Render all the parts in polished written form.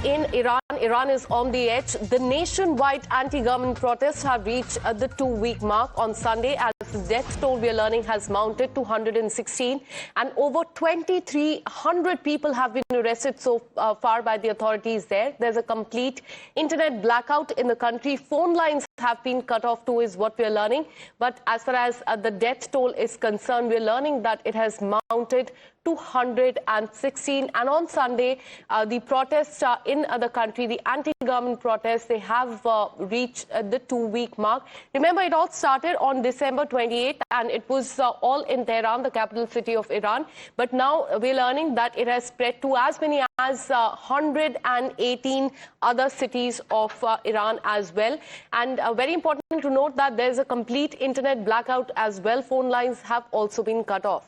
in Iran. Iran is on the edge. The nationwide anti-government protests have reached the 2-week mark on Sunday as the death toll, we are learning, has mounted to 116 and over 2,300 people have been arrested so far by the authorities there. There's a complete internet blackout in the country. Phone lines have been cut off too is what we are learning. But as far as the death toll is concerned, we are learning that it has mounted to 116. And on Sunday, the protests in the country, the anti-government protests, they have reached the 2-week mark. Remember, it all started on December 28th, and it was all in Tehran, the capital city of Iran. But now we're learning that it has spread to as many as 118 other cities of Iran as well. And very important to note that there's a complete internet blackout as well. Phone lines have also been cut off.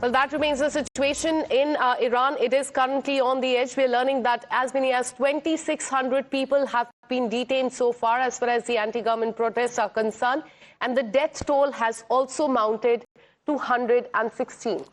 Well, that remains the situation in Iran. It is currently on the edge. We're learning that as many as 2,600 people have been detained so far as the anti-government protests are concerned. And the death toll has also mounted to 116.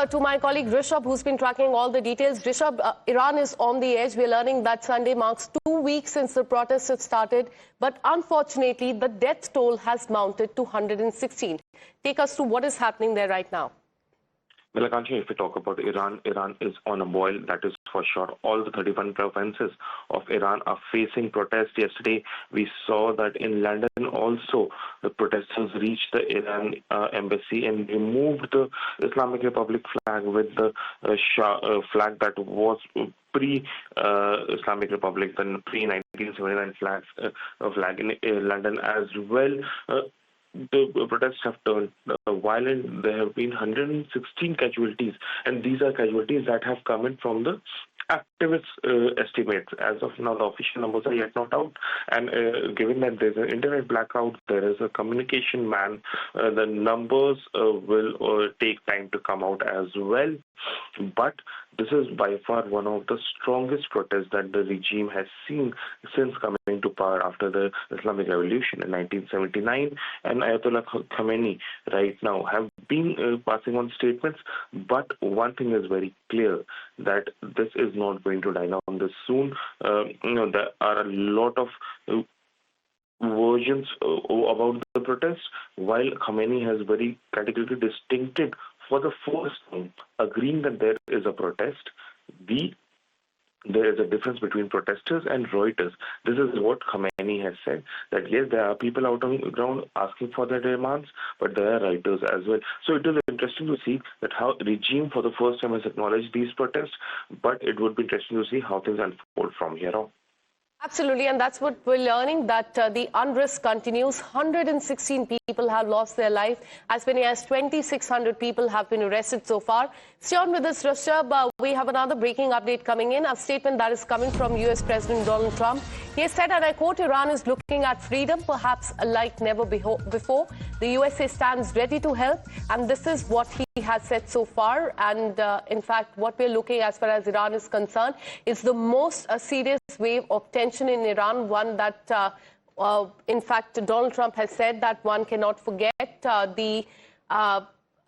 To my colleague Rishabh, who's been tracking all the details. Rishabh, Iran is on the edge. We're learning that Sunday marks 2 weeks since the protests have started. But unfortunately, the death toll has mounted to 116. Take us through what is happening there right now. Well, Akansha, if we talk about Iran, Iran is on a boil, that is for sure. All the 31 provinces of Iran are facing protests. Yesterday, we saw that in London also, the protesters reached the Iran embassy and removed the Islamic Republic flag with the flag that was pre-Islamic Republic, the pre-1979 flag in London as well. The protests have turned violent. There have been 116 casualties, and these are casualties that have come in from the activists' estimates. As of now, the official numbers are yet not out, and given that there's an internet blackout, there is a communication ban, the numbers will take time to come out as well. But this is by far one of the strongest protests that the regime has seen since coming to power after the Islamic Revolution in 1979. And Ayatollah Khamenei right now have been passing on statements. But one thing is very clear, that this is not going to die down this soon. There are a lot of versions about the protests, while Khamenei has very categorically distincted for the first time, agreeing that there is a protest. There is a difference between protesters and rioters. This is what Khamenei has said, that yes, there are people out on the ground asking for their demands, but there are rioters as well. So it is interesting to see that how the regime for the first time has acknowledged these protests, but it would be interesting to see how things unfold from here on. Absolutely, and that's what we're learning, that the unrest continues. 116 people have lost their life. As many as 2,600 people have been arrested so far. Stay on with us, Rishabh. We have another breaking update coming in, a statement that is coming from U.S. President Donald Trump. He has said, and I quote, "Iran is looking at freedom, perhaps like never before. The USA stands ready to help," and this is what he has said so far. And in fact, what we're looking as far as Iran is concerned is the most serious wave of tension in Iran, one that, in fact, Donald Trump has said that one cannot forget.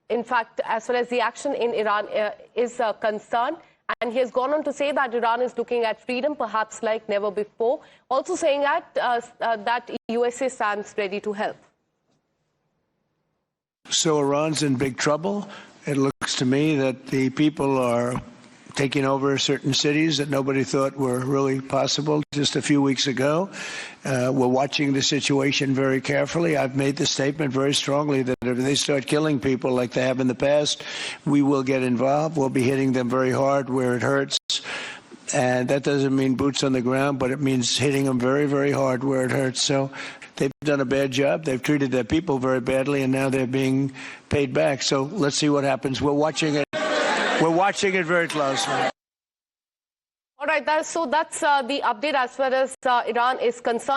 In fact, as far as the action in Iran is concerned, and he has gone on to say that Iran is looking at freedom, perhaps like never before, also saying that USA stands ready to help. So Iran's in big trouble. It looks to me that the people are taking over certain cities that nobody thought were really possible just a few weeks ago. We're watching the situation very carefully. I've made the statement very strongly that if they start killing people like they have in the past, we will get involved. We'll be hitting them very hard where it hurts. And that doesn't mean boots on the ground, but it means hitting them very, very hard where it hurts. So they've done a bad job. They've treated their people very badly, and now they're being paid back. So let's see what happens. We're watching it. We're watching it very closely. All right, that's the update as far as Iran is concerned.